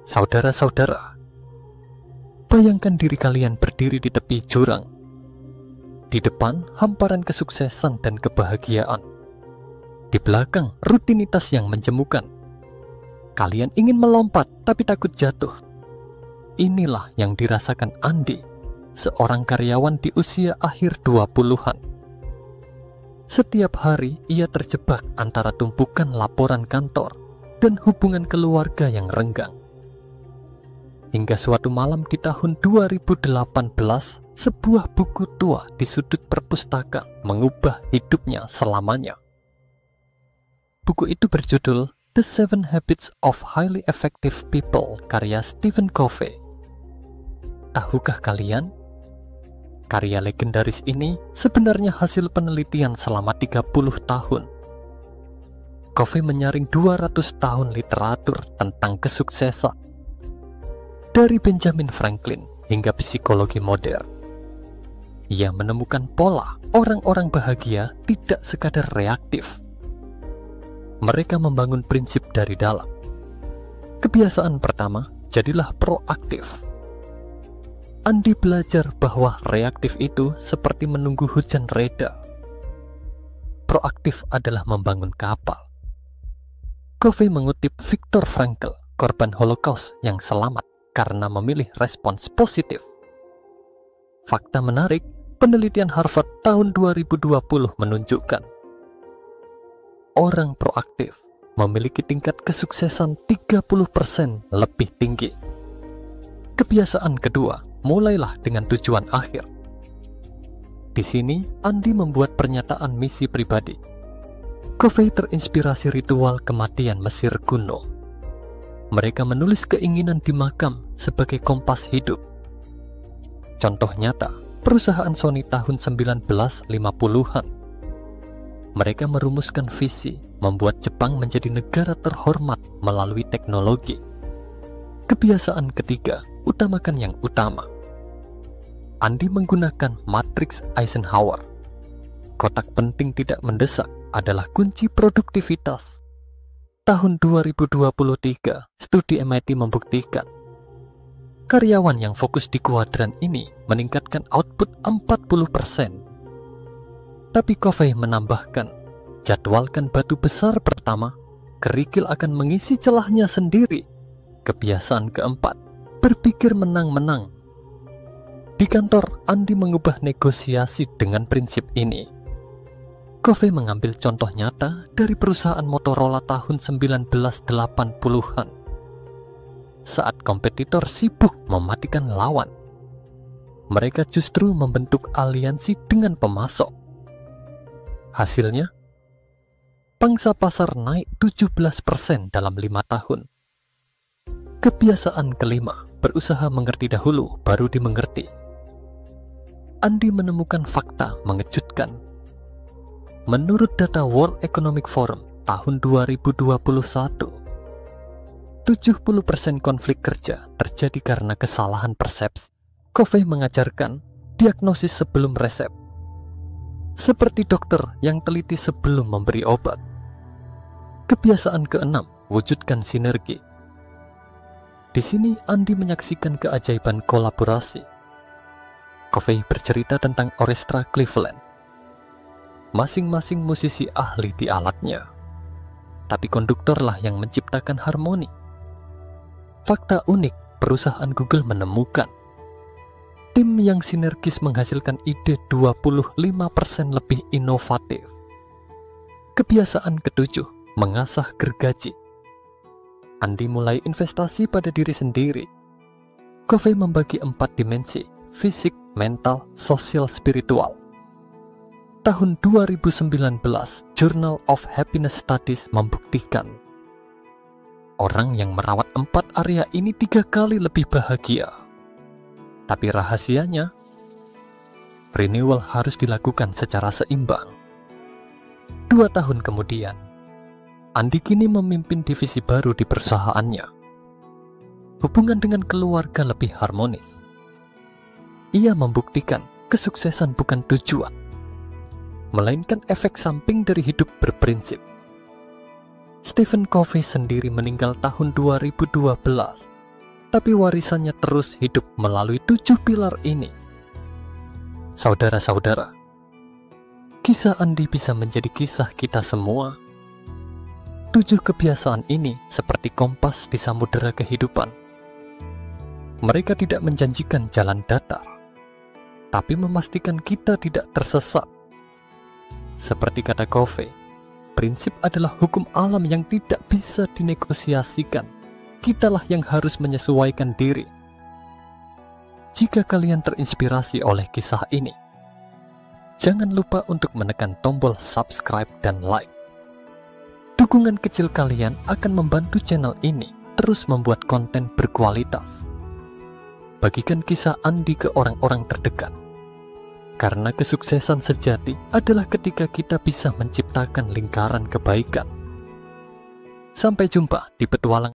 Saudara-saudara, bayangkan diri kalian berdiri di tepi jurang. Di depan hamparan kesuksesan dan kebahagiaan. Di belakang rutinitas yang menjemukan. Kalian ingin melompat tapi takut jatuh. Inilah yang dirasakan Andi, seorang karyawan di usia akhir 20-an. Setiap hari ia terjebak antara tumpukan laporan kantor dan hubungan keluarga yang renggang. Hingga suatu malam di tahun 2018, sebuah buku tua di sudut perpustakaan mengubah hidupnya selamanya. Buku itu berjudul The 7 Habits of Highly Effective People karya Stephen Covey. Tahukah kalian? Karya legendaris ini sebenarnya hasil penelitian selama 30 tahun. Covey menyaring 200 tahun literatur tentang kesuksesan. Dari Benjamin Franklin hingga psikologi modern. Ia menemukan pola orang-orang bahagia tidak sekadar reaktif. Mereka membangun prinsip dari dalam. Kebiasaan pertama, jadilah proaktif. Andi belajar bahwa reaktif itu seperti menunggu hujan reda. Proaktif adalah membangun kapal. Covey mengutip Viktor Frankl, korban Holocaust yang selamat karena memilih respons positif. Fakta menarik, penelitian Harvard tahun 2020 menunjukkan orang proaktif memiliki tingkat kesuksesan 30% lebih tinggi. Kebiasaan kedua, mulailah dengan tujuan akhir. Di sini, Andi membuat pernyataan misi pribadi. Covey terinspirasi ritual kematian Mesir kuno. Mereka menulis keinginan di makam sebagai kompas hidup. Contoh nyata, perusahaan Sony tahun 1950-an. Mereka merumuskan visi membuat Jepang menjadi negara terhormat melalui teknologi. Kebiasaan ketiga, utamakan yang utama. Andi menggunakan matriks Eisenhower. Kotak penting tidak mendesak adalah kunci produktivitas. Tahun 2023, studi MIT membuktikan karyawan yang fokus di kuadran ini meningkatkan output 40%. Tapi Covey menambahkan, jadwalkan batu besar pertama, kerikil akan mengisi celahnya sendiri. Kebiasaan keempat, berpikir menang-menang. Di kantor, Andi mengubah negosiasi dengan prinsip ini. Covey mengambil contoh nyata dari perusahaan Motorola tahun 1980-an. Saat kompetitor sibuk mematikan lawan, mereka justru membentuk aliansi dengan pemasok. Hasilnya, pangsa pasar naik 17% dalam 5 tahun. Kebiasaan kelima, berusaha mengerti dahulu baru dimengerti. Andi menemukan fakta mengejutkan. Menurut data World Economic Forum tahun 2021, 70% konflik kerja terjadi karena kesalahan persepsi. Covey mengajarkan diagnosis sebelum resep. Seperti dokter yang teliti sebelum memberi obat. Kebiasaan keenam, wujudkan sinergi. Di sini Andi menyaksikan keajaiban kolaborasi. Covey bercerita tentang orkestra Cleveland. Masing-masing musisi ahli di alatnya, tapi konduktorlah yang menciptakan harmoni. Fakta unik, perusahaan Google menemukan tim yang sinergis menghasilkan ide 25% lebih inovatif. Kebiasaan ketujuh, mengasah gergaji. Andi mulai investasi pada diri sendiri. Covey membagi 4 dimensi, fisik, mental, sosial, spiritual. Tahun 2019, Journal of Happiness Studies membuktikan orang yang merawat 4 area ini 3 kali lebih bahagia. Tapi rahasianya, renewal harus dilakukan secara seimbang. 2 tahun kemudian, Andi kini memimpin divisi baru di perusahaannya. Hubungan dengan keluarga lebih harmonis. Ia membuktikan kesuksesan bukan tujuan, melainkan efek samping dari hidup berprinsip. Stephen Covey sendiri meninggal tahun 2012 tapi warisannya terus hidup melalui 7 pilar ini. Saudara-saudara, kisah Andi bisa menjadi kisah kita semua. 7 kebiasaan ini seperti kompas di samudera kehidupan. Mereka tidak menjanjikan jalan datar, tapi memastikan kita tidak tersesat. Seperti kata Covey, prinsip adalah hukum alam yang tidak bisa dinegosiasikan. Kitalah yang harus menyesuaikan diri. Jika kalian terinspirasi oleh kisah ini, jangan lupa untuk menekan tombol subscribe dan like. Dukungan kecil kalian akan membantu channel ini terus membuat konten berkualitas. Bagikan kisah Andi ke orang-orang terdekat. Karena kesuksesan sejati adalah ketika kita bisa menciptakan lingkaran kebaikan. Sampai jumpa di petualangan